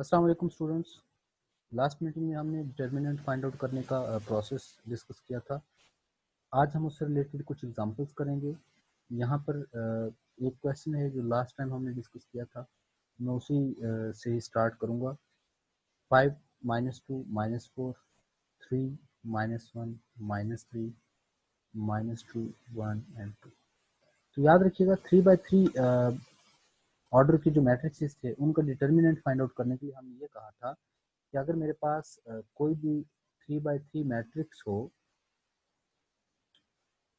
अस्सलाम वालेकुम students. Last meeting में हमने डिटर्मिनेंट फाइंड आउट करने का प्रोसेस डिस्कस किया था। आज हम उससे रिलेटेड कुछ एग्जांपल्स करेंगे। यहाँ पर एक क्वेश्चन है जो लास्ट टाइम हमने डिस्कस किया था, मैं उसी से ही स्टार्ट करूँगा। 5 -2 -4 3 -1 -3 -2 1 and 2। तो याद रखिएगा 3/3 ऑर्डर की जो मैट्रिक्स थे उनका डिटर्मिनेंट फाइंड आउट करने के लिए हमने ये कहा था कि अगर मेरे पास कोई भी 3/3 मैट्रिक्स हो,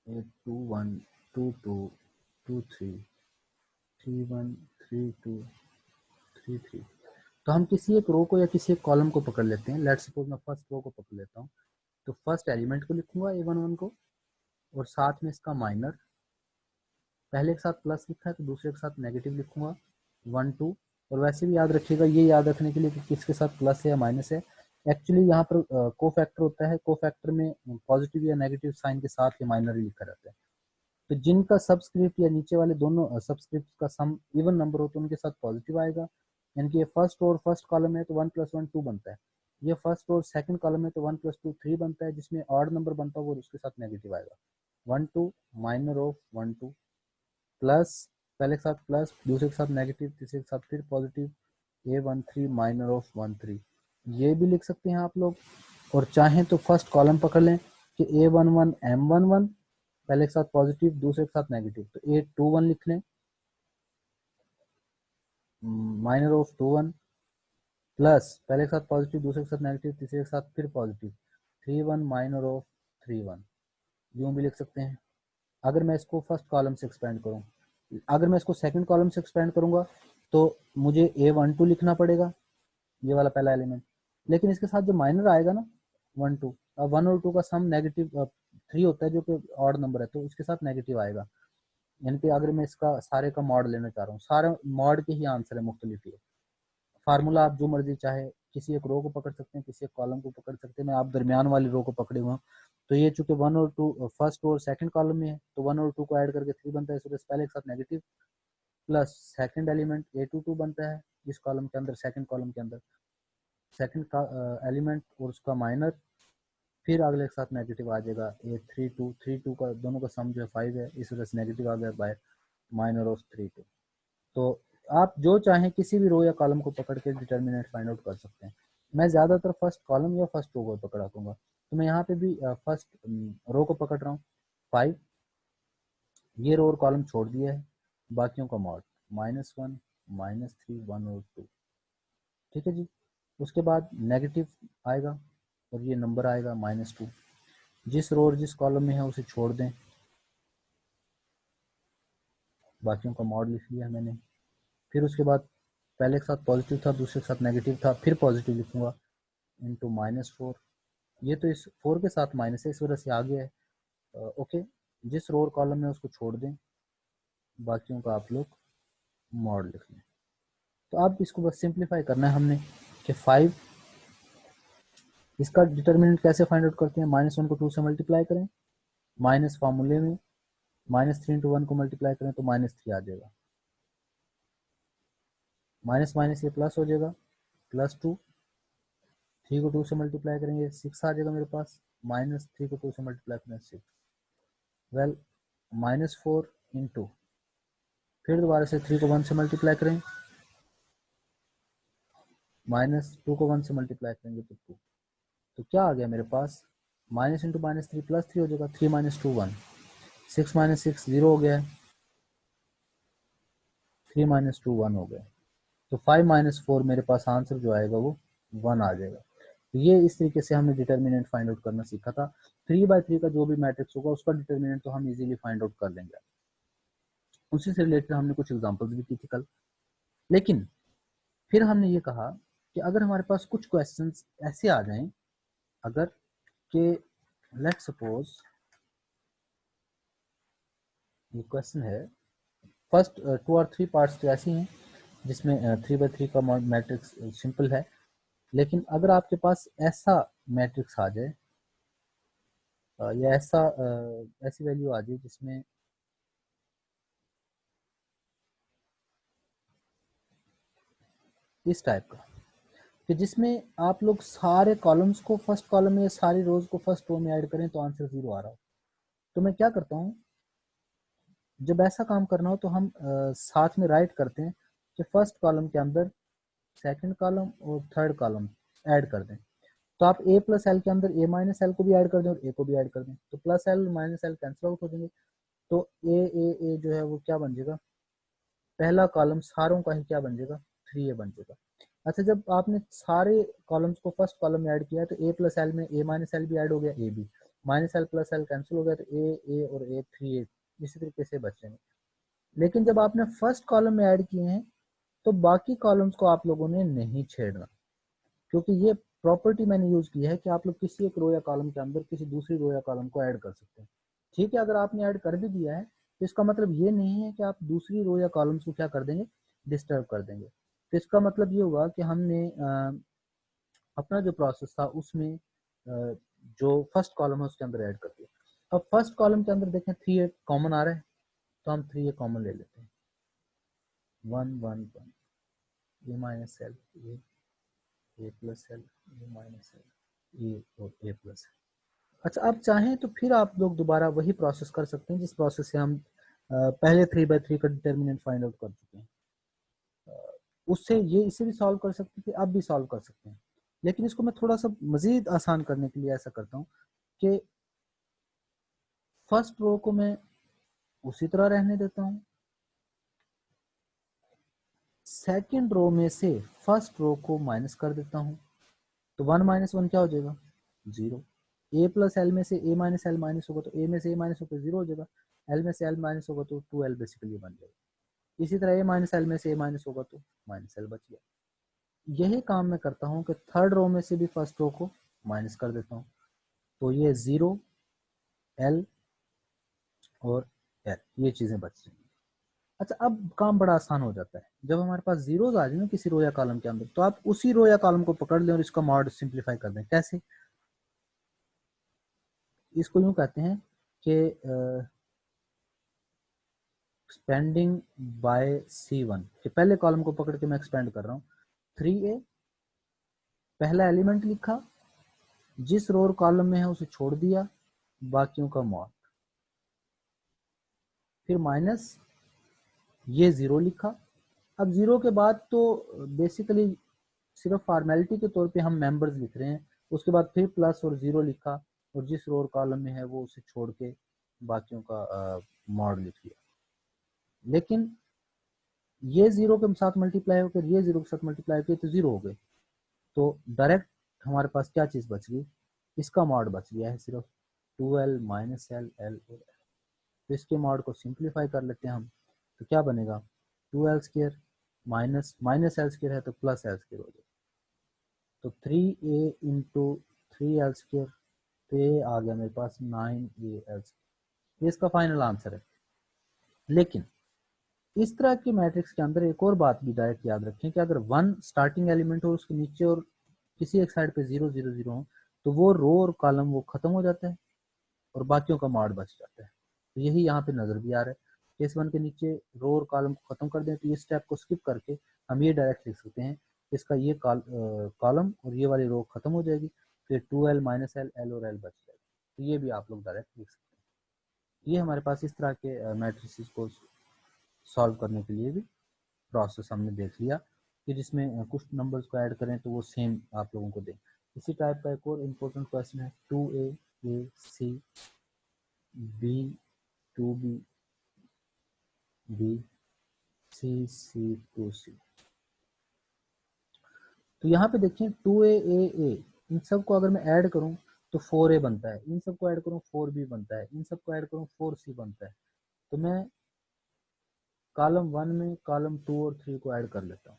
8 2 1 2 2 2 3 3 1 3 2 3 3, तो हम किसी एक रो को या किसी एक कॉलम को पकड़ लेते हैं। लेट्स सपोज मैं फर्स्ट रो को पकड़ लेता हूँ, तो फर्स्ट एलिमेंट को लिखूंगा A11 को, और साथ में इसका माइनर, पहले के साथ प्लस लिखा है तो दूसरे के साथ नेगेटिव लिखूंगा 1 2। और वैसे भी याद रखिएगा, ये याद रखने के लिए कि किसके साथ प्लस है या माइनस है। एक्चुअली यहाँ पर को फैक्टर होता है, को फैक्टर में पॉजिटिव या नेगेटिव साइन के साथ ये माइनर ही लिखा रहता है। तो जिनका सबस्क्रिप्ट या नीचे वाले दोनों सबस्क्रिप्ट का सम इवन नंबर हो तो उनके साथ पॉजिटिव आएगा। यानी कि ये फर्स्ट और फर्स्ट कॉलम है तो 1 + 1 2 बनता है। ये फर्स्ट और सेकंड कॉलम है तो 1 + 2 3 बनता है। जिसमें ऑड नंबर बनता है वो उसके साथ नेगेटिव आएगा। 1 2 माइनर ऑफ 1 2 प्लस, पहले के साथ प्लस, दूसरे के साथ नेगेटिव, तीसरे के साथ फिर पॉजिटिव, A13 माइनर ऑफ 13। ये भी लिख सकते हैं आप लोग। और चाहें तो फर्स्ट कॉलम पकड़ लें कि A11 M11, पहले के साथ पॉजिटिव दूसरे के साथ नेगेटिव, तो A21 लिख लें माइनर ऑफ 21, प्लस पहले के साथ पॉजिटिव दूसरे के साथ नेगेटिव तीसरे के साथ फिर पॉजिटिव 31 माइनर ऑफ 31। यूं भी लिख सकते हैं। अगर मैं इसको फर्स्ट कॉलम से एक्सपेंड करूं, अगर मैं इसको सेकंड कॉलम से एक्सपेंड करूंगा तो मुझे A12 लिखना पड़ेगा, ये वाला पहला एलिमेंट। लेकिन इसके साथ जो माइनर आएगा ना 1 2, अब 1 और 2 का सम नेगेटिव 3 होता है जो कि ऑड नंबर है, तो उसके साथ नेगेटिव आएगा। यानी कि अगर मैं इसका सारे का मॉड लेना चाह रहा हूँ, सारे मॉड के ही आंसर है मुख्तलिफ। ये फार्मूला आप जो मर्जी चाहे, किसी एक रो को पकड़ सकते हैं, किसी एक कॉलम को पकड़ सकते हैं। मैं आप दरमियान वाली रो को पकड़े हुए हूँ, तो ये चूंकि 1 और 2 फर्स्ट और सेकंड कॉलम में है तो 1 और 2 को ऐड करके 3 बनता है। इस वजह से पहले के साथ negative, plus second element A22 बनता है इस कॉलम के अंदर, सेकंड कॉलम के अंदर सेकंड का एलिमेंट और उसका माइनर, फिर अगले के साथ नेगेटिव आ जाएगा A32 32 का दोनों का सम जो है 5 है, इस वजह से नेगेटिव आ गया बाय माइनर ऑफ 32। तो आप जो चाहें किसी भी रो या कॉलम को पकड़ के डिटर्मिनेंट फाइंड आउट कर सकते हैं। मैं ज़्यादातर फर्स्ट कॉलम या फर्स्ट रो को पकड़ा दूंगा, तो मैं यहाँ पे भी फर्स्ट रो को पकड़ रहा हूँ 5। ये रो और कॉलम छोड़ दिया है, बाकियों का मॉड -1 -3 1 और 2। ठीक है जी। उसके बाद नेगेटिव आएगा और ये नंबर आएगा -2। जिस रो और जिस कॉलम में है उसे छोड़ दें, बाकियों का मॉड लिख लिया मैंने। फिर उसके बाद पहले के साथ पॉजिटिव था दूसरे के साथ नेगेटिव था, फिर पॉजिटिव लिखूंगा इंटू -4। ये तो इस 4 के साथ माइनस है, इस वजह से आ गया है। ओके, जिस रो और कॉलम में उसको छोड़ दें, बाकियों का आप लोग मॉड लिख लें। तो अब इसको बस सिंप्लीफाई करना है हमने कि 5, इसका डिटर्मिनेंट कैसे फाइंड आउट करते हैं। -1 को 2 से मल्टीप्लाई करें, माइनस फार्मूले में -3 इंटू 1 को मल्टीप्लाई करें तो -3 आ जाएगा, माइनस माइनस ये प्लस हो जाएगा +2। 3 को 2 से मल्टीप्लाई करेंगे 6 आ जाएगा मेरे पास, -3 को 2 से मल्टीप्लाई करें 6। वेल, -4 इंटू, फिर दोबारा से 3 को 1 से मल्टीप्लाई करें, -2 को 1 से मल्टीप्लाई करेंगे तो 2। तो क्या आ गया मेरे पास, माइनस इंटू -3 +3 हो जाएगा, 3 - 2 1, 6 - 6 0 हो गया है, 3 - 2 1 हो गया। तो 5 - 4 मेरे पास आंसर जो आएगा वो 1 आ जाएगा। तो ये इस तरीके से हमने डिटर्मिनेंट फाइंड आउट करना सीखा था। 3/3 का जो भी मैट्रिक्स होगा उसका डिटर्मिनेंट तो हम इजीली फाइंड आउट कर लेंगे। उसी से रिलेटेड हमने कुछ एग्जांपल्स भी की थी कल। लेकिन फिर हमने ये कहा कि अगर हमारे पास कुछ क्वेश्चंस ऐसे आ जाएं, अगर कि लेट्स सपोज ये क्वेश्चन है, फर्स्ट 2 और 3 पार्ट्स तो ऐसे हैं जिसमें 3/3 का मैट्रिक्स सिंपल है। लेकिन अगर आपके पास ऐसा मैट्रिक्स आ जाए या ऐसी वैल्यू आ जाए जिसमें इस टाइप का, कि जिसमें आप लोग सारे कॉलम्स को फर्स्ट कॉलम में, सारी रोज को फर्स्ट रो में ऐड करें तो आंसर 0 आ रहा हो। तो मैं क्या करता हूँ, जब ऐसा काम करना हो तो हम साथ में राइट करते हैं कि फर्स्ट कॉलम के अंदर सेकंड कॉलम और थर्ड कॉलम ऐड कर दें। तो आप a प्लस एल के अंदर a माइनस एल को भी ऐड कर दें और a को भी ऐड कर दें, तो plus L minus L cancel out हो जाएंगे। तो ए जो है वो क्या बन जाएगा, पहला कॉलम सारों का ही क्या बन जाएगा, 3a बन जाएगा। अच्छा, जब आपने सारे कॉलम्स को फर्स्ट कॉलम में ऐड किया तो a प्लस एल में a माइनस एल भी ऐड हो गया, a भी minus L plus L cancel हो गया, तो a और a 3a इसी तरीके से बचेंगे। लेकिन जब आपने फर्स्ट कॉलम में ऐड किए हैं तो बाकी कॉलम्स को आप लोगों ने नहीं छेड़ना, क्योंकि ये प्रॉपर्टी मैंने यूज की है कि आप लोग किसी एक रो या कॉलम के अंदर किसी दूसरी रो या कॉलम को ऐड कर सकते हैं। ठीक है, अगर आपने ऐड कर भी दिया है तो इसका मतलब ये नहीं है कि आप दूसरी रो या कॉलम्स को क्या कर देंगे, डिस्टर्ब कर देंगे। तो इसका मतलब ये हुआ कि हमने अपना जो प्रोसेस था उसमें जो फर्स्ट कॉलम है उसके अंदर ऐड कर दिया। अब फर्स्ट कॉलम के अंदर देखें 3a कॉमन आ रहा है, तो हम 3a कॉमन ले लेते हैं, 1 1 1 a minus L A plus L A minus L A और ए प्लस एल। अच्छा, आप चाहें तो फिर आप लोग दोबारा वही प्रोसेस कर सकते हैं जिस प्रोसेस से हम पहले 3/3 का डिटर्मिनेंट फाइंड आउट कर चुके हैं। उससे ये इसे भी सॉल्व कर सकते थे, अब भी सॉल्व कर सकते हैं, लेकिन इसको मैं थोड़ा सा मजीद आसान करने के लिए ऐसा करता हूँ कि फर्स्ट रो को मैं उसी तरह रहने देता हूँ, सेकंड रो में से फर्स्ट रो को माइनस कर देता हूँ, तो 1 माइनस 1 क्या हो जाएगा, 0। ए प्लस एल में से ए माइनस एल माइनस होगा तो ए में से ए माइनस होकर 0 हो जाएगा, एल में से एल माइनस होगा तो 2l बेसिकली बन जाएगा। इसी तरह ए माइनस एल में से ए माइनस होगा तो माइनस एल बच गया। यही काम मैं करता हूँ कि थर्ड रो में से भी फर्स्ट रो को माइनस कर देता हूँ, तो ये 0 एल और एल ये चीज़ें बच जाएंगी। अच्छा, अब काम बड़ा आसान हो जाता है, जब हमारे पास जीरोज आ जाए ना किसी रो या कॉलम के अंदर, तो आप उसी रो या कॉलम को पकड़ लें और इसका मॉड सिंप्लीफाई कर दें। कैसे, इसको यूं कहते हैं कि एक्सपेंडिंग बाय C1, कि पहले कॉलम को पकड़ के मैं एक्सपेंड कर रहा हूँ। 3a पहला एलिमेंट लिखा, जिस रो और कॉलम में है उसे छोड़ दिया, बाकियों का मॉड, फिर माइनस ये 0 लिखा। अब 0 के बाद तो बेसिकली सिर्फ फॉर्मेलिटी के तौर पे हम मेंबर्स लिख रहे हैं, उसके बाद फिर प्लस और 0 लिखा और जिस रो और कॉलम में है वो उसे छोड़ के बाकियों का मॉड लिख दिया। लेकिन ये 0 के साथ मल्टीप्लाई होकर ये 0 के साथ मल्टीप्लाई होकर तो 0 हो गए, तो डायरेक्ट हमारे पास क्या चीज़ बच गई, इसका मॉड बच गया है सिर्फ 2l माइनस एल एल और एल। तो इसके मॉड को सिंप्लीफाई कर लेते हैं हम, तो क्या बनेगा, 2l square minus minus L square है तो प्लस एल स्क्वायर हो जाएगा, तो 3a इंटू 3l स्क्वायर, तो ये आ गया मेरे पास 9al स्क्वायर। ये इसका फाइनल आंसर है। लेकिन इस तरह के मैट्रिक्स के अंदर एक और बात भी डायरेक्ट याद रखें कि अगर 1 स्टार्टिंग एलिमेंट हो उसके नीचे और किसी एक साइड पे 0 0 0 हो तो वो रो और कॉलम वो खत्म हो जाता है और बाकियों का मॉड बच जाता है। तो यही यहाँ पे नजर भी आ रहा है, केस 1 के नीचे रो और कॉलम को खत्म कर दें तो ये स्टेप को स्किप करके हम ये डायरेक्ट लिख सकते हैं, इसका ये कॉलम और ये वाली रो खत्म हो जाएगी, फिर 2l माइनस एल एल और एल बच जाएगा। तो ये भी आप लोग डायरेक्ट लिख सकते हैं। ये हमारे पास इस तरह के मैट्रिसेस को सॉल्व करने के लिए भी प्रोसेस हमने देख लिया कि जिसमें कुछ नंबर्स को ऐड करें तो वो सेम आप लोगों को दें। इसी टाइप का एक और इम्पोर्टेंट क्वेश्चन है 2a a c b 2b b c c 2c। तो यहाँ पे देखिए 2a a इन सब को अगर मैं ऐड करूँ तो 4a बनता है, इन सबको ऐड करूँ 4b बनता है, इन सबको ऐड करूँ 4c बनता है। तो मैं कॉलम 1 में कॉलम 2 और 3 को ऐड कर लेता हूँ,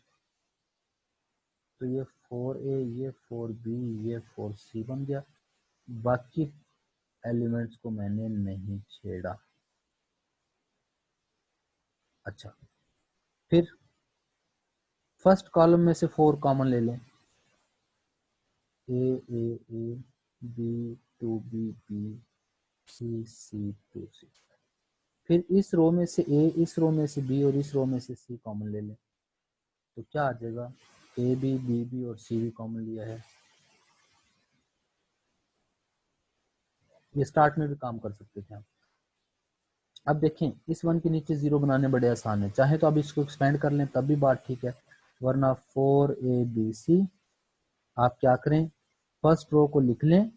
तो ये 4a ये 4b ये 4c बन गया। बाकी एलिमेंट्स को मैंने नहीं छेड़ा। अच्छा, फिर फर्स्ट कॉलम में से 4 कॉमन ले लें, A B 2b b c 2c। फिर इस रो में से ए, इस रो में से बी और इस रो में से सी कॉमन ले लें, तो क्या आ जाएगा ए बी बी बी और सी भी कॉमन लिया है। ये स्टार्ट में भी काम कर सकते थे हम। अब देखें इस वन के नीचे जीरो बनाने बड़े आसान है, चाहे तो आप इसको एक्सपेंड कर लें तब भी बात ठीक है, वरना 4ABC आप क्या करें, फर्स्ट रो को लिख लें,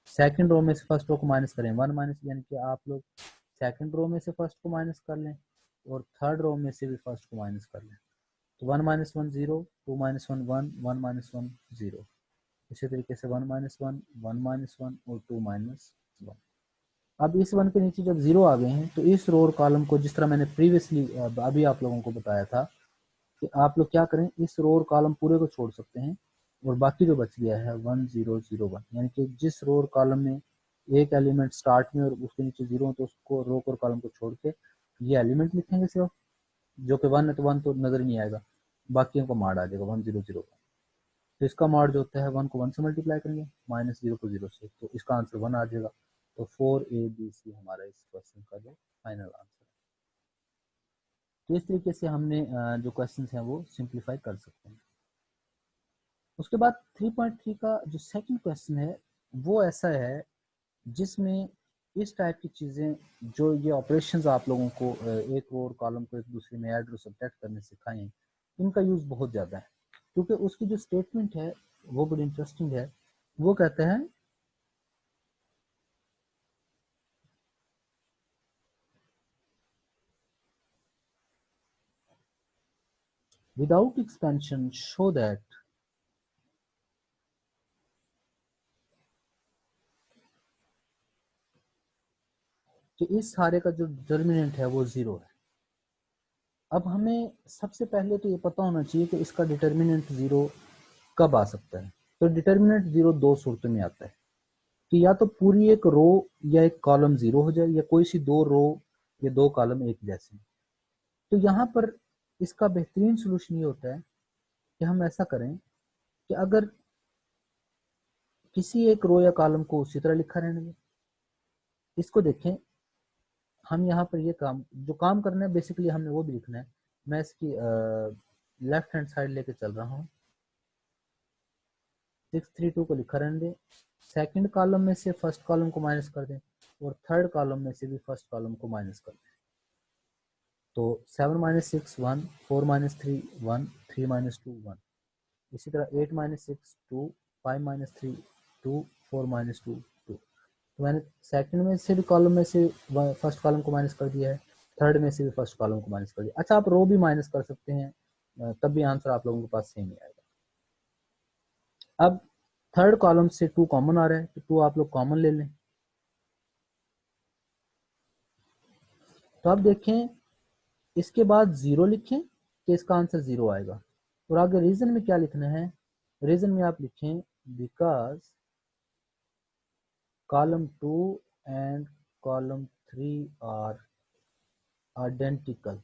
सेकंड रो में से फर्स्ट रो को माइनस करें, वन माइनस, यानी कि आप लोग सेकंड रो में से फर्स्ट को माइनस कर लें और थर्ड रो में से भी फर्स्ट को माइनस कर लें। तो 1 - 1 0, 2 - 1 1, 1 - 1 0। इसी तरीके से 1 - 1, 1 - 1 और 2 - 1। अब इस वन के नीचे जब जीरो आ गए हैं तो इस रो और कॉलम को, जिस तरह मैंने प्रीवियसली अभी आप लोगों को बताया था कि आप लोग क्या करें, इस रो और कॉलम पूरे को छोड़ सकते हैं और बाकी जो बच गया है 1 0 0 1, यानी कि जिस रो और कॉलम में एक एलिमेंट स्टार्ट में और उसके नीचे जीरो, तो उसको रो और कॉलम को छोड़ के ये एलिमेंट लिखेंगे सिर्फ, जो कि 1 है तो 1 तो नजर ही नहीं आएगा, बाकियों का मार्ड आ जाएगा 1 0 0 1। तो इसका मार्ड जो होता है 1 को 1 से मल्टीप्लाई करेंगे, माइनस 0 को 0 से, तो इसका आंसर 1 आ जाएगा। तो 4ABC हमारा इस क्वेश्चन का जो फाइनल आंसर है। तो इस तरीके से हमने जो क्वेश्चंस हैं वो सिंप्लीफाई कर सकते हैं। उसके बाद 3.3 का जो सेकंड क्वेश्चन है वो ऐसा है जिसमें इस टाइप की चीज़ें, जो ये ऑपरेशंस आप लोगों को एक रो और कॉलम को एक दूसरे में ऐड और सब्ट्रैक्ट करने सिखाएं, इनका यूज़ बहुत ज़्यादा है, क्योंकि उसकी जो स्टेटमेंट है वो बड़ी इंटरेस्टिंग है। वो कहते हैं विदाउट एक्सपेंशन शो दैट कि इस सारे का जो डिटर्मिनेंट है वो ज़ीरो है। अब हमें सबसे पहले तो ये पता होना चाहिए कि इसका डिटर्मिनेंट ज़ीरो कब आ सकता है। तो डिटर्मिनेंट ज़ीरो दो सूरतों में आता है कि या तो पूरी एक रो या एक कॉलम ज़ीरो हो जाए, या कोई सी दो रो या दो कॉलम एक जैसे। तो यहाँ पर इसका बेहतरीन सोल्यूशन ये होता है कि हम ऐसा करें कि अगर किसी एक रो या कॉलम को उसी तरह लिखा रहने दें। इसको देखें, हम यहाँ पर ये काम जो काम करना है बेसिकली हमने वो भी लिखना है। मैं इसकी लेफ्ट हैंड साइड लेके चल रहा हूँ। 632 को लिखा रहने दें, सेकंड कॉलम में से फर्स्ट कॉलम को माइनस कर दें और थर्ड कॉलम में से भी फर्स्ट कॉलम को माइनस कर दें। तो 7 - 6 1, 4 - 3 1, 3 - 2 1। इसी तरह 8 - 6 2, 5 - 3 2, 4 - 2 2। तो मैंने सेकंड में से भी कॉलम में से फर्स्ट कॉलम को माइनस कर दिया है, थर्ड में से भी फर्स्ट कॉलम को माइनस कर दिया। अच्छा, आप रो भी माइनस कर सकते हैं, तब भी आंसर आप लोगों के पास सेम ही आएगा। अब थर्ड कॉलम से 2 कॉमन आ रहा है तो 2 आप लोग कॉमन ले लें। तो अब देखें, इसके बाद ज़ीरो लिखें कि इसका आंसर ज़ीरो आएगा। और आगे रीजन में क्या लिखना है, रीजन में आप लिखें because column 2 and column 3 are identical.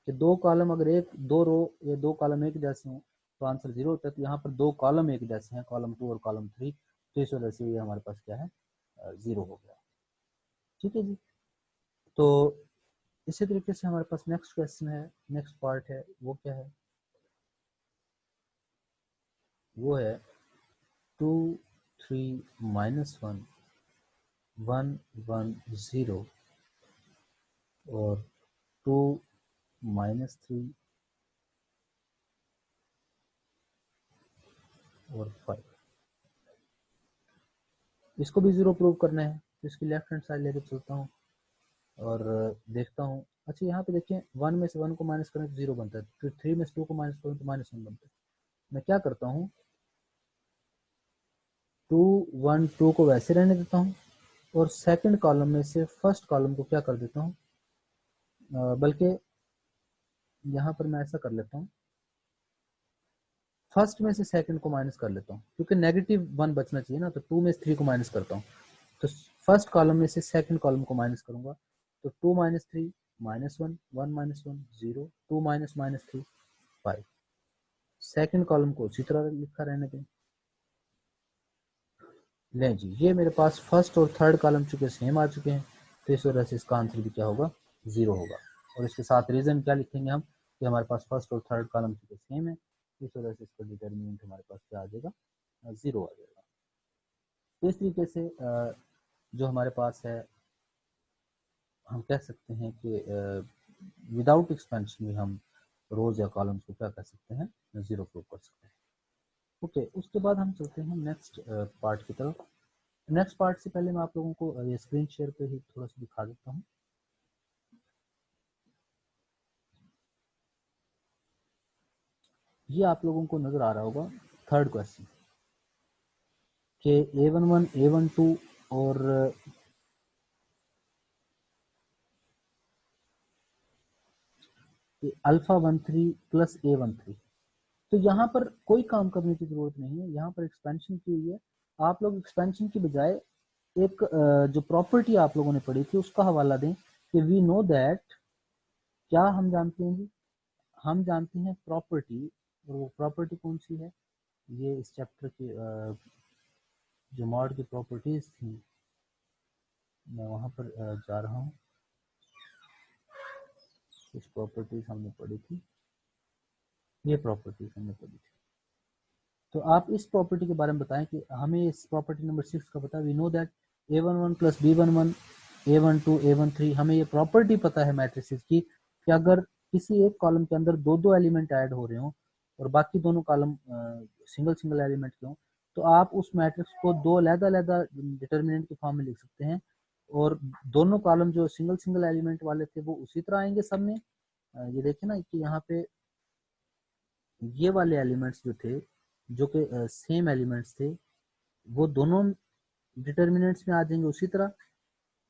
कि दो कॉलम अगर एक दो रो या दो कॉलम एक जैसे हैं तो आंसर जीरो होता है। तो यहाँ पर दो कॉलम एक जैसे हैं, कॉलम 2 और कॉलम 3, तो इस वजह से ये हमारे पास क्या है, जीरो हो गया। ठीक है जी। तो इसी तरीके से हमारे पास नेक्स्ट क्वेश्चन है, नेक्स्ट पार्ट है, वो क्या है, वो है 2 3 - 1 1 1 0 और 2 -3 और 5। इसको भी जीरो प्रूव करना है तो इसकी लेफ्ट हैंड साइड लेके चलता हूँ और देखता हूँ। अच्छा, यहाँ पे देखिए 1 में से 1 को माइनस करें तो जीरो बनता है, फिर 3 में से 2 को माइनस करें तो -1 बनता है। मैं क्या करता हूँ, 2 1 2 को वैसे रहने देता हूँ और सेकंड कॉलम में से फर्स्ट कॉलम को क्या कर देता हूँ, बल्कि यहाँ पर मैं ऐसा कर लेता हूँ, फर्स्ट में से सेकंड को माइनस कर लेता हूँ, क्योंकि नेगेटिव 1 बचना चाहिए ना। तो 2 में से 3 को माइनस करता हूँ, तो फर्स्ट कॉलम में से सेकंड कॉलम को माइनस करूंगा। तो 2 - 3 -1, 1 - 1 0, 2 - 3 5। सेकंड कॉलम को उसी तरह लिखा रहने दें। लें जी, ये मेरे पास फर्स्ट और थर्ड कॉलम चुके सेम आ चुके हैं, तो इस वजह से इसका आंसर भी क्या होगा, जीरो होगा। और इसके साथ रीजन क्या लिखेंगे हम कि हमारे पास फर्स्ट और थर्ड कॉलम चुके सेम है, इस वजह से इसका डिटर्मिनेंट हमारे पास क्या आ जाएगा, 0 आ जाएगा। तो इस तरीके से जो हमारे पास है हम कह सकते हैं कि विदाउट एक्सपेंशन भी हम रोज या कॉलम्स को क्या कर सकते हैं, 0 प्रूव कर सकते हैं। ओके, उसके बाद हम चलते हैं नेक्स्ट पार्ट की तरफ। नेक्स्ट पार्ट से पहले मैं आप लोगों को ये स्क्रीन शेयर पे ही थोड़ा सा दिखा देता हूँ। ये आप लोगों को नजर आ रहा होगा थर्ड क्वेश्चन के A11 A12 और अल्फा 13 प्लस A13। तो यहाँ पर कोई काम करने की जरूरत नहीं है, यहाँ पर एक्सपेंशन की हुई है। आप लोग एक्सपेंशन की बजाय एक जो प्रॉपर्टी आप लोगों ने पढ़ी थी उसका हवाला दें कि वी नो दैट, क्या हम जानते हैं जी, हम जानते हैं प्रॉपर्टी। और वो प्रॉपर्टी कौन सी है, ये इस चैप्टर की जो मॉड की प्रॉपर्टीज थी, मैं वहाँ पर जा रहा हूँ। कुछ प्रॉपर्टीज हमने पढ़ी थी, ये प्रॉपर्टीज हमने पढ़ी थी। तो आप इस प्रॉपर्टी के बारे में बताएं कि हमें इस प्रॉपर्टी नंबर 6 का पता है। We know that A11 plus B11 A12 A13, हमें ये प्रॉपर्टी पता है मैट्रिसेस की कि अगर किसी एक कॉलम के अंदर दो दो एलिमेंट ऐड हो रहे हो और बाकी दोनों कॉलम सिंगल सिंगल एलिमेंट के हों, तो आप उस मैट्रिक्स को दो अलग-अलग डिटर्मिनेंट के फॉर्म में लिख सकते हैं। और दोनों कॉलम जो सिंगल सिंगल एलिमेंट वाले थे वो उसी तरह आएंगे सब में। ये देखिए ना कि यहाँ पे ये वाले एलिमेंट्स जो थे, जो कि सेम एलिमेंट्स थे, वो दोनों डिटर्मिनेंट्स में आ जाएंगे उसी तरह।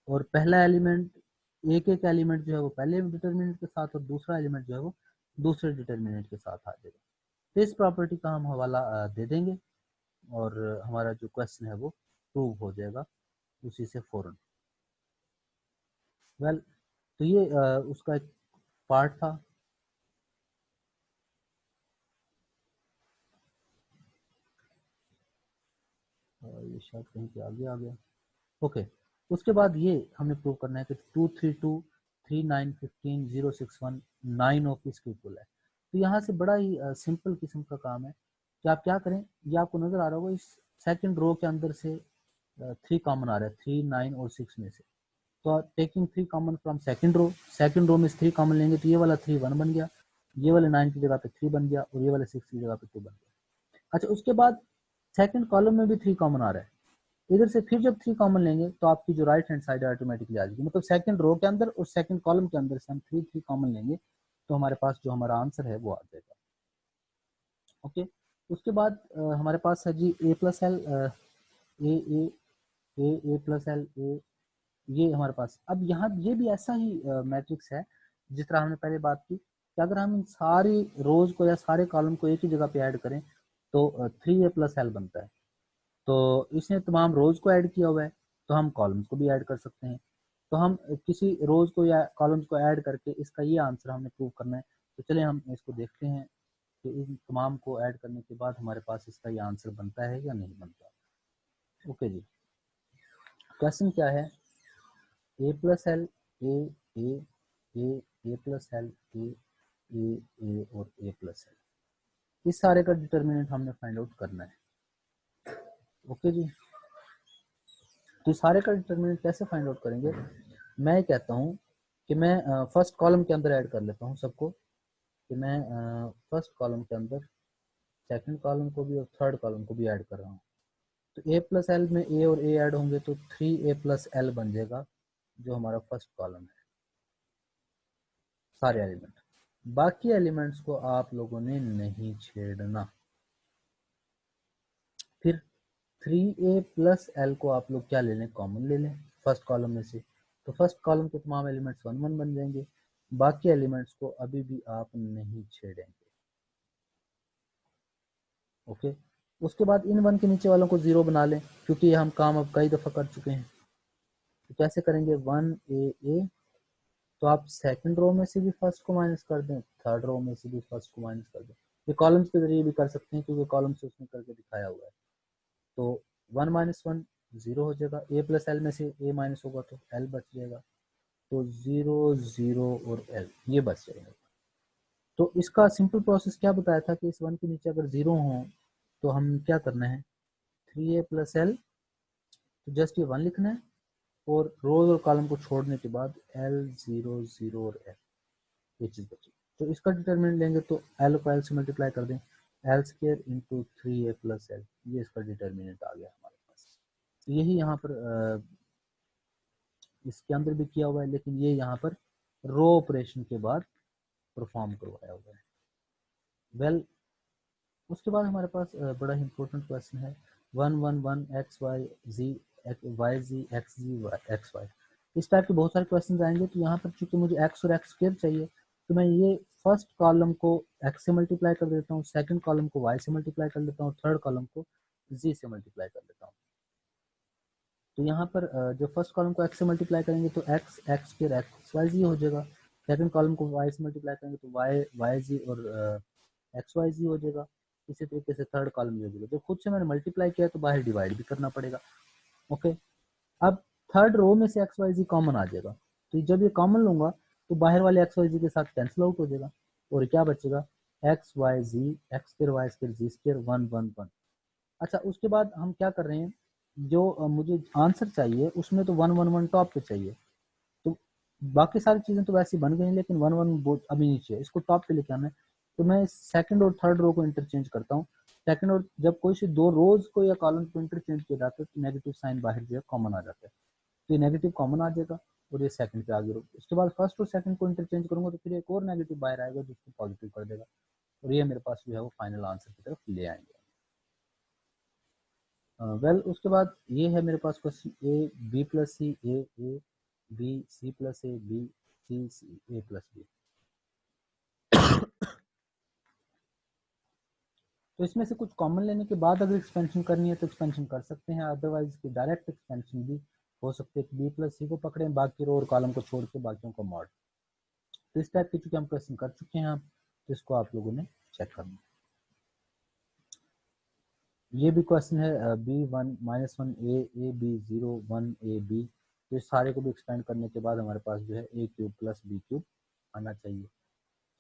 और पहला एलिमेंट, एक एक एलिमेंट जो है वो पहले डिटर्मिनेंट के साथ और दूसरा एलिमेंट जो है वो दूसरे डिटर्मिनेंट के साथ आ जाएगा। तो इस प्रॉपर्टी का हम हवाला दे देंगे और हमारा जो क्वेश्चन है वो प्रूव हो जाएगा उसी से फौरन। वेल, तो ये उसका एक पार्ट था। ये शायद कहीं पे आगे आ गया। ओके, उसके बाद ये हमें प्रूव करना है कि 232 39 15 061 9 ऑफ इसके इक्वल है। तो यहाँ से बड़ा ही सिंपल किस्म का काम है कि आप क्या करें, ये आपको नजर आ रहा होगा इस सेकंड रो के अंदर से 3 कॉमन आ रहा है, 3 9 और 6 में से। तो taking 3 common from second row में से 3 कॉमन लेंगे तो ये वाला 3 1 बन गया, ये वाले 9 की जगह पे 3 बन गया और ये वाले 6 की जगह पे 2 बन गया। अच्छा, उसके बाद सेकंड कॉलम में भी 3 कॉमन आ रहा है, इधर से फिर जब 3 कॉमन लेंगे तो आपकी जो राइट हैंड साइड ऑटोमेटिकली आ जाएगी। मतलब सेकंड रो के अंदर और सेकंड कॉलम के अंदर से हम 3 कॉमन लेंगे तो हमारे पास जो हमारा आंसर है वो आ जाएगा। ओके, उसके बाद हमारे पास है G A plus L, A A A plus L A, ये हमारे पास। अब यहाँ ये भी ऐसा ही मैट्रिक्स है जिस तरह हमने पहले बात की कि अगर हम इन सारी रोज को या सारे कॉलम को एक ही जगह पे ऐड करें तो 3A+L बनता है। तो इसने तमाम रोज को ऐड किया हुआ है, तो हम कॉलम्स को भी ऐड कर सकते हैं। तो हम किसी रोज को या कॉलम्स को ऐड करके इसका ये आंसर हमने प्रूव करना है। तो चलिए हम इसको देखते हैं कि इन तमाम को ऐड करने के बाद हमारे पास इसका ये आंसर बनता है या नहीं बनता। ओके जी, क्वेश्चन क्या है, A+L ए ए A+L ए और A+L, इस सारे का डिटर्मिनेंट हमने फाइंड आउट करना है। ओके जी, तो सारे का डिटर्मिनेंट कैसे फाइंड आउट करेंगे, मैं कहता हूँ कि मैं फर्स्ट कॉलम के अंदर ऐड कर लेता हूँ सबको, कि मैं फर्स्ट कॉलम के अंदर सेकंड कॉलम को भी और थर्ड कॉलम को भी ऐड कर रहा हूँ। तो A+L में ए और ए ऐड होंगे तो 3A+L बन जाएगा जो हमारा फर्स्ट कॉलम है, सारे एलिमेंट। बाकी एलिमेंट्स को आप लोगों ने नहीं छेड़ना। फिर 3A+L को आप लोग क्या ले लें, कॉमन ले लें फर्स्ट कॉलम में से। तो फर्स्ट कॉलम के तमाम एलिमेंट्स 1 1 बन जाएंगे, बाकी एलिमेंट्स को अभी भी आप नहीं छेड़ेंगे। ओके, उसके बाद इन 1 के नीचे वालों को 0 बना लें, क्योंकि ये हम काम अब कई दफ़ा कर चुके हैं। तो कैसे करेंगे, 1A, तो आप सेकंड रो में से भी फर्स्ट को माइनस कर दें, थर्ड रो में से भी फर्स्ट को माइनस कर दें। ये कॉलम्स के जरिए भी कर सकते हैं क्योंकि कॉलम से उसने करके दिखाया हुआ है। तो 1 - 1 0 हो जाएगा, A+L में से A माइनस होगा तो L बच जाएगा, तो 0 0 और L ये बच जाएगा। तो इसका सिंपल प्रोसेस क्या बताया था कि इस 1 के नीचे अगर 0 हो तो हम क्या करना है, 3a प्लस एल, तो जस्ट ये 1 लिखना है और रोज और कॉलम को छोड़ने के बाद एल 0 0 और एल, ये चीज़ बची। तो इसका डिटर्मिनेंट लेंगे तो एल को एल से मल्टीप्लाई कर दें, L square into 3a plus L, ये इसका डिटर्मिनेंट आ गया हमारे पास। तो यही यहाँ पर इसके अंदर भी किया हुआ है, लेकिन ये यहाँ पर रो ऑपरेशन के बाद परफॉर्म करवाया हुआ है। वेल उसके बाद हमारे पास बड़ा इंपॉर्टेंट क्वेश्चन है 1 1 1 एक्स वाई जी वाई जी एक्स जी एक्स वाई। इस टाइप के बहुत सारे क्वेश्चन आएंगे। तो यहाँ पर चूंकि मुझे एक्स और एक्स स्क्वायर चाहिए, तो मैं ये फर्स्ट कॉलम को एक्स से मल्टीप्लाई कर देता हूँ, सेकंड कॉलम को वाई से मल्टीप्लाई कर देता हूँ, थर्ड कॉलम को जी से मल्टीप्लाई कर देता हूँ। तो यहाँ पर जो फर्स्ट कॉलम को एक्स से मल्टीप्लाई करेंगे तो x x square x y z हो जाएगा, सेकंड कॉलम को वाई से मल्टीप्लाई करेंगे तो वाई वाई जी और एक्स वाई जी हो जाएगा। इसी तरीके से थर्ड कॉलम भी हो जाएगा। जब खुद से मैंने मल्टीप्लाई किया तो बाहर डिवाइड भी करना पड़ेगा। ओके, अब थर्ड रो में से एक्स वाई जी कॉमन आ जाएगा, तो जब ये कॉमन लूंगा तो बाहर वाले एक्स वाई जी के साथ कैंसिल आउट हो जाएगा और क्या बचेगा, एक्स वाई जी एक्स स्क्वायर वाई स्क्वायर जी स्क्वायर 1 1 1। अच्छा, उसके बाद हम क्या कर रहे हैं, जो मुझे आंसर चाहिए उसमें तो 1 1 1 टॉप पे चाहिए। तो बाकी सारी चीज़ें तो वैसे बन गई, लेकिन 1 1 अभी नीचे है, इसको टॉप पे लेके आना है। तो मैं सेकंड और थर्ड रो को इंटरचेंज करता हूँ। सेकंड और जब कोई सी दो रोज को या कॉलम को इंटरचेंज किया जाता है तो नेगेटिव साइन बाहर जो है कॉमन आ जाता है, तो ये नेगेटिव कॉमन आ जाएगा और ये सेकंड पे आगे। उसके बाद फर्स्ट और सेकंड को इंटरचेंज करूंगा तो फिर एक और नेगेटिव बाहर आएगा जिसको पॉजिटिव कर देगा, और ये मेरे पास जो है वो फाइनल आंसर की तरफ ले आएंगे। वेल उसके बाद ये है मेरे पास question a b plus c a b c plus a b c a plus b. तो इसमें से कुछ कॉमन लेने के बाद अगर एक्सपेंशन करनी है तो एक्सपेंशन कर सकते हैं, अदरवाइज इसकी डायरेक्ट एक्सपेंशन भी हो सकती है कि बी प्लस सी को पकड़ें, बाकी रो और कॉलम को छोड़ के बाकियों को मॉड। तो इस टाइप के चूंकि हम क्वेश्चन कर चुके हैं तो इसको आप लोगों ने चेक करना। ये भी क्वेश्चन है B one minus one A B 0 1 A B. तो इस सारे को भी एक्सपेंड करने के बाद हमारे पास जो है ए क्यूब प्लस बी क्यूब आना चाहिए।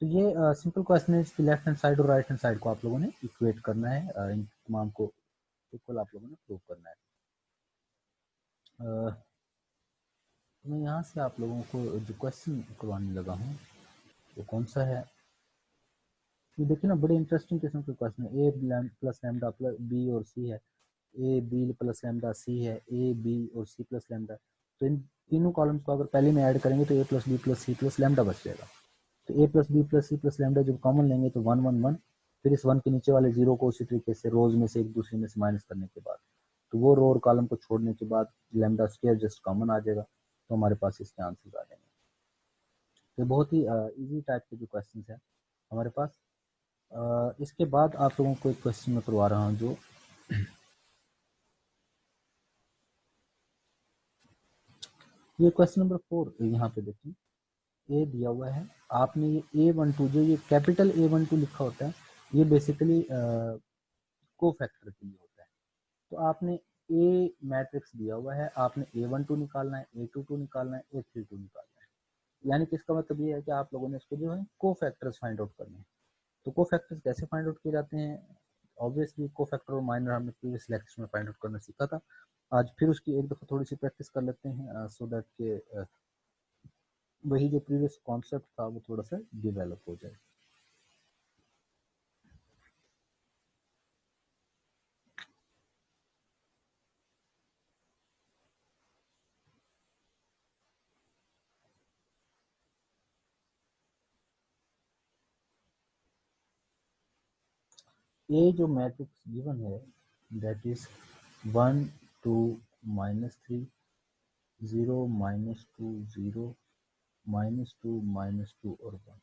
तो ये सिंपल क्वेश्चन है, इसकी लेफ्ट हैंड साइड और राइट हैंड साइड को आप लोगों ने इक्वेट करना है, इन तमाम को इक्वल आप लोगों ने प्रूव करना है। तो मैं यहाँ से आप लोगों को जो क्वेश्चन करवाने लगा हूँ वो कौन सा है, ये देखिए ना, बड़े इंटरेस्टिंग किस्म के क्वेश्चन है। ए प्लस लैम्डा प्लस बी और सी है, ए बी प्लस लैम्डा सी है, ए बी और सी प्लस लैम्डा। तो इन तीनों कॉलम्स को अगर पहले में ऐड करेंगे तो a plus b plus c plus lambda बच जाएगा। तो a plus b plus c plus lambda जब कॉमन लेंगे तो 1 1 1, फिर इस 1 के नीचे वाले 0 को उसी तरीके से रोज में से एक दूसरे में से माइनस करने के बाद, तो वो रो और कॉलम को छोड़ने के बाद लैम्डा स्क्वायर जस्ट कॉमन आ जाएगा, तो हमारे पास इसके आंसर आ जाएंगे। तो बहुत ही इजी टाइप के जो क्वेश्चन है हमारे पास। इसके बाद आप लोगों को एक क्वेश्चन मैं करवा रहा हूँ जो ये क्वेश्चन नंबर 4 यहाँ पे देखिए, ए दिया हुआ है, आपने ये A12 जो ये कैपिटल A12 लिखा होता है ये बेसिकली को फैक्टर के लिए होता है। तो आपने ए मैट्रिक्स दिया हुआ है, आपने A12 निकालना है, A22 निकालना है, A32 निकालना है। यानी कि इसका मतलब ये है कि आप लोगों ने इसको जो है को फैक्टर्स फाइंड आउट करने हैं। तो को फैक्टर्स कैसे फाइंड आउट किए जाते हैं, ऑब्वियसली को फैक्टर और माइनर हमने प्रीवियस लेक्चर में फाइंड आउट करना सीखा था। आज फिर उसकी एक दफ़ा थोड़ी सी प्रैक्टिस कर लेते हैं सो दैट के वही जो प्रीवियस कॉन्सेप्ट था वो थोड़ा सा डिवेलप हो जाए। ए जो मैट्रिक्स गिवन है दैट इज 1 2 -3 0 -2 0 -2 -2 और 1।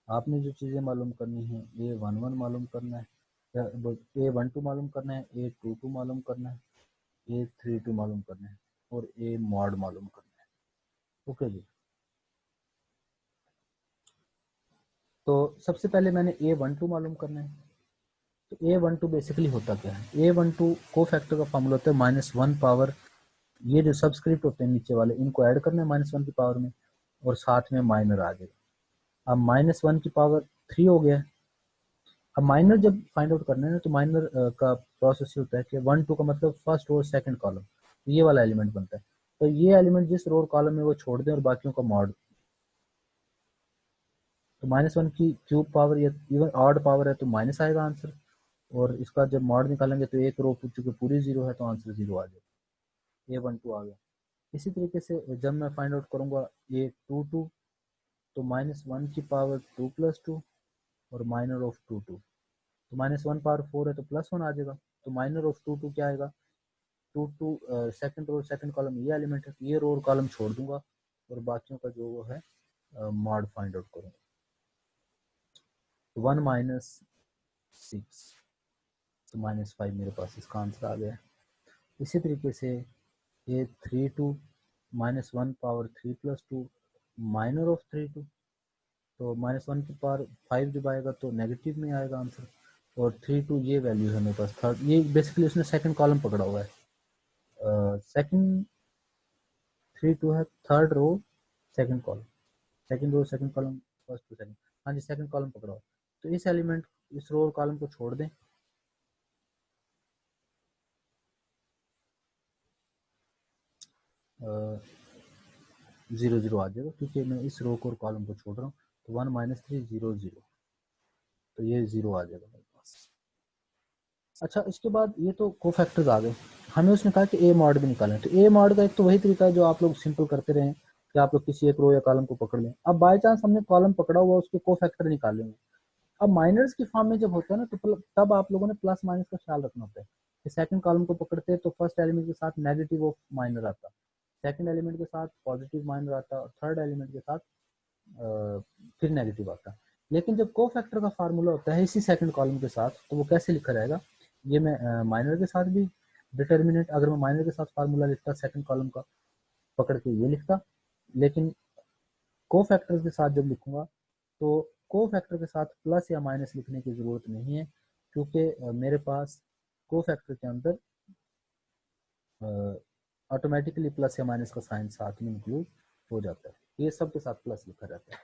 आपने जो चीज़ें मालूम करनी है A11 मालूम करना है, A12 मालूम करना है, A22 मालूम करना है, A32 मालूम करना है और A मॉड मालूम करना है। ओके जी, तो सबसे पहले मैंने A12 मालूम करना है। तो A12 बेसिकली होता क्या है, A12 को फैक्टर का फॉर्मूला होता है -1 पावर, ये जो सब्सक्रिप्ट होते हैं नीचे वाले इनको ऐड करना है -1 की पावर में और साथ में माइनर आ जाएगा। अब -1 की पावर 3 हो गया है। अब माइनर जब फाइंड आउट करना है ना, तो माइनर का प्रोसेस ये होता है कि 1 2 का मतलब फर्स्ट और सेकंड कॉलम, ये वाला एलिमेंट बनता है। तो ये एलिमेंट जिस रो और कॉलम में वो छोड़ दें और बाकियों का मॉड, तो -1 की क्यूब पावर या इवन ऑड पावर है तो माइनस आएगा आंसर, और इसका जब मॉड निकालेंगे तो एक रो चूंकि पूरी जीरो है तो आंसर जीरो आ जाएगा, A12 आ गया। इसी तरीके से जब मैं फाइंड आउट करूंगा A22, तो -1 की पावर 2 + 2 और माइनर ऑफ 2 2, तो -1 पावर 4 है तो +1 आ जाएगा। तो माइनर ऑफ 2 2 क्या आएगा, 2 2 सेकंड रो सेकंड कॉलम ये एलिमेंट है, ये रो और कॉलम छोड़ दूंगा और बाकियों का जो वो है मॉड फाइंड आउट करूंगा। 1 - 6 तो -5 मेरे पास इसका आंसर आ गया। इसी तरीके से A32 -1 पावर 3 + 2 माइनर ऑफ 3 2, तो -1 की पावर 5 जब आएगा तो नेगेटिव में आएगा आंसर, और 3 2 ये वैल्यू है मेरे पास थर्ड, ये बेसिकली उसने सेकंड कॉलम पकड़ा हुआ है। सेकंड 3 2 है, third row second column, second row second column, first to second, हाँ जी सेकंड कॉलम पकड़ा हुआ। तो इस एलिमेंट इस रो और कॉलम को छोड़ दें, जीरो जीरो आ जाएगा क्योंकि मैं इस रो को और कॉलम को छोड़ रहा हूँ। तो 1 - 3 0 0, तो ये जीरो आ जाएगा मेरे पास। अच्छा, इसके बाद ये तो कोफैक्टर्स आ गए, हमें उसने कहा कि ए मॉड भी निकालें। तो ए मॉड का एक तो वही तरीका है जो आप लोग सिंपल करते रहे कि आप लोग किसी एक रो या कॉलम को पकड़ लें। अब बाय चांस हमने कॉलम पकड़ा हुआ, उसके कोफैक्टर निकाल लेंगे। अब माइनर्स की फॉर्म में जब होता है ना, तो तब आप लोगों ने प्लस माइनस का ख्याल रखना होता है कि सेकंड कॉलम को पकड़ते हैं तो फर्स्ट एलिमेंट के साथ नेगेटिव ऑफ माइनर आता, सेकंड एलिमेंट के साथ पॉजिटिव माइनर आता, और थर्ड एलिमेंट के साथ फिर नेगेटिव आता। लेकिन जब को फैक्टर का फार्मूला होता है इसी सेकंड कॉलम के साथ, तो वो कैसे लिखा जाएगा, ये मैं माइनर के साथ भी डिटर्मिनेंट, अगर मैं माइनर के साथ फार्मूला लिखता सेकंड कॉलम का पकड़ के ये लिखता, लेकिन को फैक्टर के साथ जब लिखूंगा तो को फैक्टर के साथ प्लस या माइनस लिखने की ज़रूरत नहीं है, क्योंकि मेरे पास को फैक्टर के अंदर ऑटोमेटिकली प्लस या माइनस का साइन साथ में इंक्लूड हो जाता है, ये सब के साथ प्लस लिखा जाता है।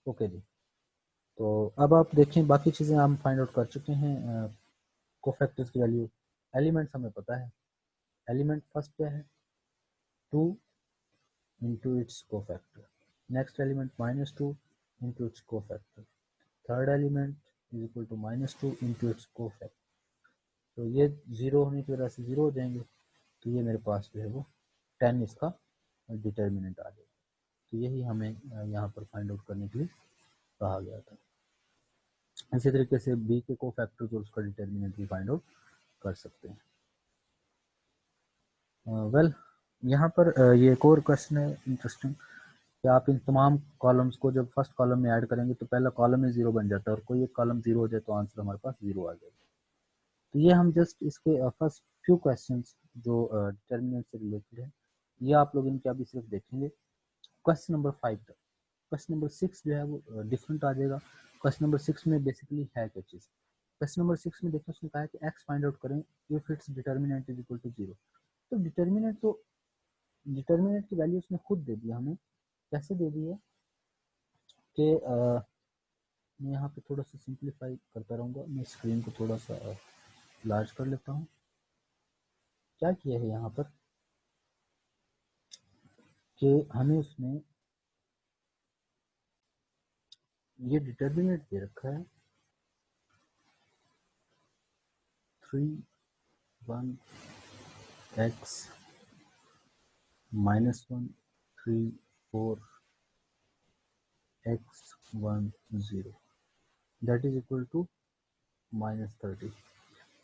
ओके जी, तो अब आप देखें बाकी चीज़ें हम फाइंड आउट कर चुके हैं। कोफैक्टर्स की वैल्यू, एलिमेंट्स हमें पता है, एलिमेंट फर्स्ट क्या है 2 into its cofactor, next element -2 into its cofactor, third element is equal to -2 into its cofactor. तो ये जीरो होने की वजह से जीरो हो जाएंगे, तो ये मेरे पास जो है वो 10 इसका डिटर्मिनेंट आ जाएगा। तो यही हमें यहाँ पर फाइंड आउट करने के लिए कहा गया था। इसी तरीके से बी के को फैक्टर जो उसका डिटर्मिनेंट भी फाइंड आउट कर सकते हैं। वेल यहाँ पर ये एक और क्वेश्चन है इंटरेस्टिंग कि आप इन तमाम कॉलम्स को जब फर्स्ट कॉलम में ऐड करेंगे तो पहला कॉलम ही जीरो बन जाता है, और कोई एक कॉलम जीरो हो जाए तो आंसर हमारे पास जीरो आ जाएगा। तो ये हम जस्ट इसके फर्स्ट फ्यू क्वेश्चंस जो डिटर्मिनेंट से रिलेटेड है, ये आप लोग इनके अभी सिर्फ देखेंगे क्वेश्चन नंबर 5 तक। क्वेश्चन नंबर 6 जो है वो डिफरेंट आ जाएगा। क्वेश्चन नंबर 6 में बेसिकली है क्या चीज़, क्वेश्चन नंबर 6 में देखिए उसने कहा है कि एक्स फाइंड आउट करें if its determinant is equal to zero. तो डिटर्मिनेंट की वैल्यू उसने खुद दे दिया हमें, कैसे दे दी है कि मैं यहाँ पे थोड़ा सा सिंप्लीफाई करता रहूँगा, मैं स्क्रीन को थोड़ा सा लार्ज कर लेता हूँ। क्या किया है यहाँ पर कि हमें उसने ये डिटर्मिनेंट दे रखा है 3 1 x -1 3 4 x 1 0 that is equal to -30।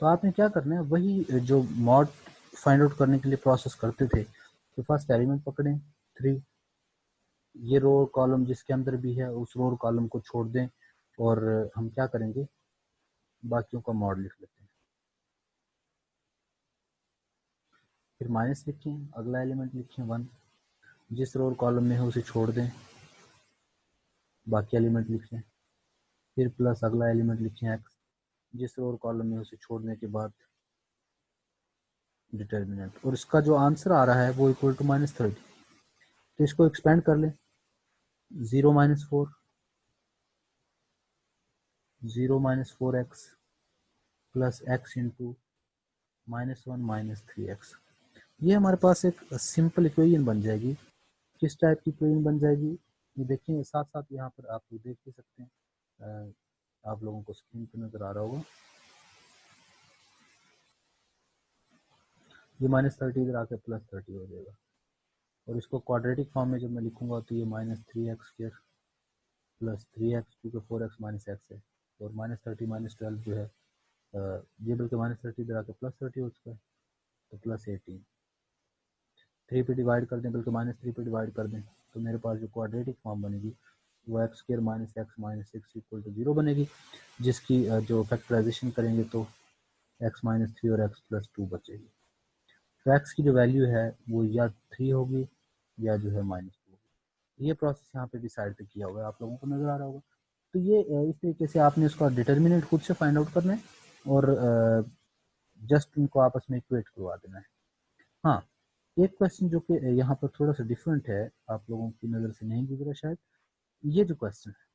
तो आपने क्या करना है, वही जो मॉड फाइंड आउट करने के लिए प्रोसेस करते थे कि फर्स्ट एलिमेंट पकड़ें 3, ये रो कॉलम जिसके अंदर भी है उस रो कॉलम को छोड़ दें, और हम क्या करेंगे बाकियों का मॉड लिख लेते हैं, फिर माइनस लिखें, अगला एलिमेंट लिखें 1, जिस रो कॉलम में है उसे छोड़ दें, बाकी एलिमेंट लिखें, फिर प्लस अगला एलिमेंट लिखें x, जिस रो कॉलम में उसे छोड़ने के बाद डिटर्मिनेंट, और इसका जो आंसर आ रहा है वो इक्वल टू -30। तो इसको एक्सपेंड कर लें 0 - 4 0 minus 4x plus x into -1 minus 3x। ये हमारे पास एक सिंपल इक्वेशन बन जाएगी। किस टाइप की इक्वेशन बन जाएगी ये देखें, साथ साथ यहाँ पर आप देख भी सकते हैं, आप लोगों को स्क्रीन पर नज़र आ रहा होगा। ये -30 इधर आके +30 हो जाएगा, और इसको क्वाड्रेटिक फॉर्म में जब मैं लिखूंगा तो ये -3x² प्लस 3x, क्योंकि 4x माइनस एक्स है, और -30 -12 जो है ये, बल्कि -30 इधर आके +30 हो चुका है, तो +18। 3 पे डिवाइड कर दें, बल्कि -3 पे डिवाइड कर दें, तो मेरे पास जो क्वाड्रेटिक फॉर्म बनेगी वो x² minus x minus 6 equal to 0 बनेगी, जिसकी जो फैक्टराइजेशन करेंगे तो x माइनस 3 और x प्लस 2 बचेगी। तो x की जो वैल्यू है वो या 3 होगी या जो है -2। ये प्रोसेस यहाँ पे डिसाइड पे किया हुआ है, आप लोगों को नज़र आ रहा होगा। तो ये इस तरीके से आपने उसका डिटर्मिनेंट खुद से फाइंड आउट करना है, और जस्ट उनको आपस में इक्वेट करवा देना है। हाँ, एक क्वेश्चन जो कि यहाँ पर थोड़ा सा डिफरेंट है, आप लोगों की नज़र से नहीं गुजरा शायद, ये जो क्वेश्चन है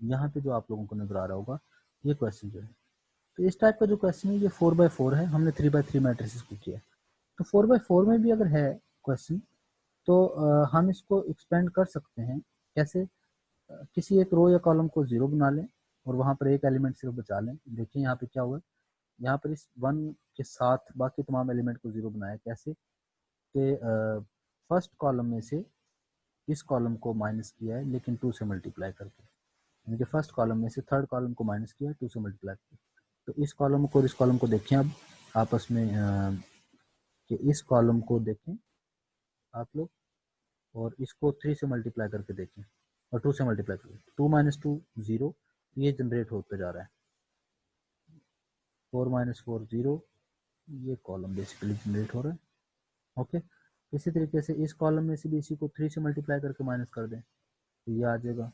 यहाँ पे जो आप लोगों को नज़र आ रहा होगा, ये क्वेश्चन जो है, तो इस टाइप का जो क्वेश्चन है ये 4x4 है, हमने 3x3 मैट्रिसेस को किया। तो 4x4 में भी अगर है क्वेश्चन तो हम इसको एक्सपेंड कर सकते हैं। कैसे? किसी एक रो या कॉलम को 0 बना लें और वहाँ पर एक एलिमेंट सिर्फ बचा लें। देखिए यहाँ पे क्या हुआ है, यहाँ पर इस 1 के साथ बाकी तमाम एलिमेंट को 0 बनाया। कैसे कि फर्स्ट कॉलम में से इस कॉलम को माइनस किया है, लेकिन 2 से मल्टीप्लाई करके, यानी कि फर्स्ट कॉलम में से थर्ड कॉलम को माइनस किया है 2 से मल्टीप्लाई करके। तो इस कॉलम को और इस कॉलम को देखें अब आपस में, कि इस कॉलम को देखें आप लोग, और इसको 3 से मल्टीप्लाई करके देखें, और 2 से मल्टीप्लाई करके, 2 माइनस 2 0, ये जनरेट होते जा रहा है। 4 माइनस 4 0, ये कॉलम बेसिकली जनरेट हो रहा है। ओके, इसी तरीके से इस कॉलम में से भी इसी को 3 से मल्टीप्लाई करके माइनस कर दें तो ये आ जाएगा,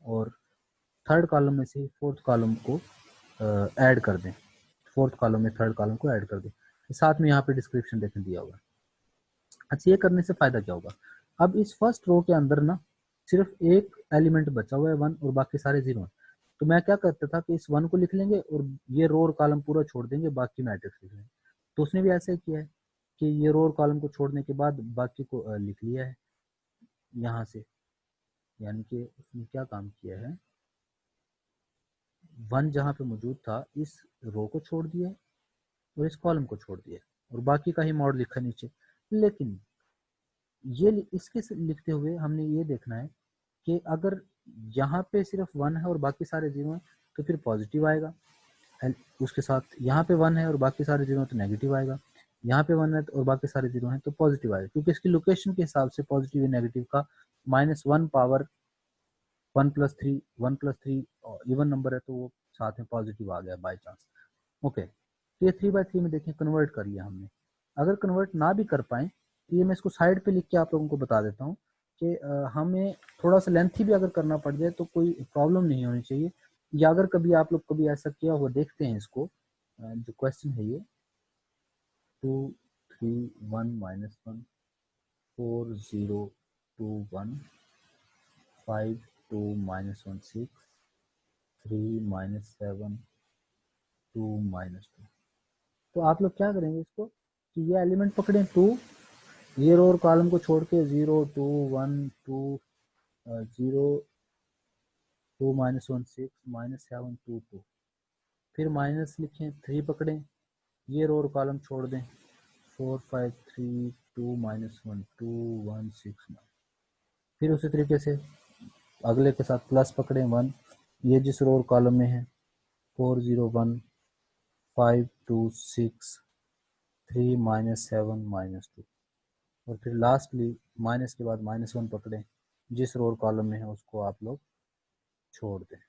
और थर्ड कॉलम में से फोर्थ कॉलम को ऐड कर दें, फोर्थ कॉलम में थर्ड कॉलम को ऐड कर दें। साथ में यहाँ पे डिस्क्रिप्शन देखें दिया हुआ है। अच्छा, ये करने से फ़ायदा क्या होगा? अब इस फर्स्ट रो के अंदर ना सिर्फ एक एलिमेंट बचा हुआ है 1, और बाकी सारे 0 हैं। तो मैं क्या करता था कि इस 1 को लिख लेंगे और ये रो और कॉलम पूरा छोड़ देंगे, बाकी मैट्रिक्स लिख लेंगे। तो उसने भी ऐसा ही किया है कि ये रो और कॉलम को छोड़ने के बाद बाकी को लिख लिया है यहाँ से, यानी कि उसने क्या काम किया है, 1 जहाँ पे मौजूद था इस रो को छोड़ दिया है और इस कॉलम को छोड़ दिया है, और बाकी का ही मॉड लिखा नीचे। लेकिन ये इसके लिखते हुए हमने ये देखना है कि अगर यहाँ पे सिर्फ 1 है और बाकी सारे 0 हैं तो फिर पॉजिटिव आएगा, उसके साथ यहाँ पे 1 है और बाकी सारे 0 हैं तो नेगेटिव आएगा, यहाँ पे 1 है और बाकी सारे 0 हैं तो पॉजिटिव आएगा, क्योंकि इसकी लोकेशन के हिसाब से पॉजिटिव या नेगेटिव का -1 पावर 1+3, 1+3 इवन नंबर है तो वो साथ में पॉजिटिव आ गया बाई चांस। ओके, तो ये 3/3 में देखें कन्वर्ट कर लिया हमने। अगर कन्वर्ट ना भी कर पाए तो ये मैं इसको साइड पे लिख के आप लोगों को बता देता हूँ कि हमें थोड़ा सा लेंथी भी अगर करना पड़ जाए तो कोई प्रॉब्लम नहीं होनी चाहिए। या अगर कभी आप लोग कभी ऐसा किया हुआ देखते हैं इसको, जो क्वेश्चन है ये 2 3 1 -1 4 0 2 1 5 2 -1 6 3 -7 2 -2, तो आप लोग क्या करेंगे इसको कि ये एलिमेंट पकड़ें 2, ये रो और कॉलम को छोड़ के 0 2 1 2 0 2 -1 6 -7 2 2, फिर माइनस लिखें, 3 पकड़ें, ये रो और कॉलम छोड़ दें, 4 5 3 2 -1 2 1 6 9, फिर उसी तरीके से अगले के साथ प्लस पकड़ें 1, ये जिस रो और कॉलम में है 4 0 1 5 2 6 3 -7 -2, और फिर लास्टली माइनस के बाद -1 पकड़ें, जिस रो और कॉलम में है उसको आप लोग छोड़ दें।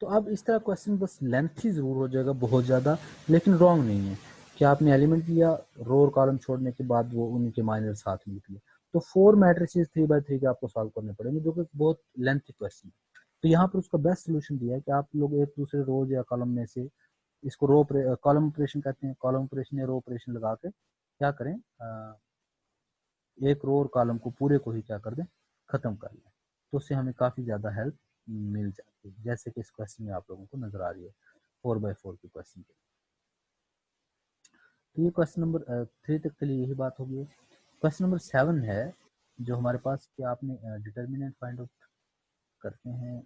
तो अब इस तरह क्वेश्चन बस लेंथी ज़रूर हो जाएगा बहुत ज़्यादा, लेकिन रॉन्ग नहीं है कि आपने एलिमेंट लिया, रो और कॉलम छोड़ने के बाद वो उनके माइनर साथ में लिख लिए। तो 4 मैट्रिसेस 3/3 के आपको सॉल्व करने पड़ेंगे, जो कि बहुत लेंथी क्वेश्चन है। तो यहाँ पर उसका बेस्ट सोल्यूशन दिया है कि आप लोग एक दूसरे रोज या कॉलम में से इसको कॉलम ऑपरेशन कहते हैं, कॉलम ऑपरेशन या रो ऑपरेशन लगा के क्या करें, एक रो और कॉलम को पूरे को ही क्या कर दें, खत्म कर लें। तो उससे हमें काफ़ी ज़्यादा हेल्प मिल जाती है, जैसे कि इस क्वेश्चन में आप लोगों को नज़र आ रही है 4/4 के क्वेश्चन के। तो ये क्वेश्चन नंबर 3 तक के लिए यही बात होगी। क्वेश्चन नंबर 7 है जो हमारे पास कि आपने डिटर्मिनेंट फाइंड आउट करते हैं।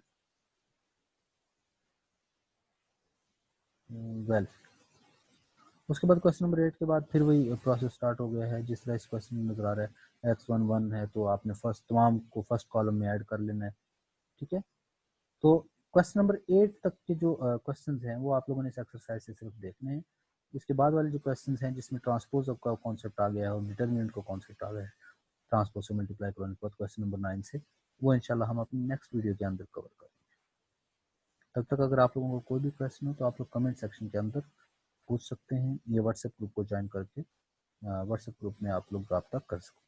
वेल उसके बाद क्वेश्चन नंबर 8 के बाद फिर वही प्रोसेस स्टार्ट हो गया है जिस तरह इस क्वेश्चन में नजर आ रहा है। x1 1 है तो आपने फर्स्ट तमाम को फर्स्ट कॉलम में ऐड कर लेना है, ठीक है। तो क्वेश्चन नंबर 8 तक के जो क्वेश्चन हैं वो आप लोगों ने इस एक्सरसाइज से सिर्फ देखने हैं। इसके बाद वाले जो क्वेश्चन हैं जिसमें ट्रांसपोज का कॉन्सेप्ट आ गया है और डिटर्मिनेंट का कॉन्सेप्ट आ गया है ट्रांसपोज से मल्टीप्लाई करने के बाद क्वेश्चन नंबर 9 से, वो इंशाल्लाह हम अपनी नेक्स्ट वीडियो के अंदर कवर करेंगे। तब तक अगर आप लोगों को कोई भी क्वेश्चन हो तो आप लोग कमेंट सेक्शन के अंदर पूछ सकते हैं, ये व्हाट्सएप ग्रुप को ज्वाइन करके व्हाट्सएप ग्रुप में आप लोग रब्ता कर सकते हैं।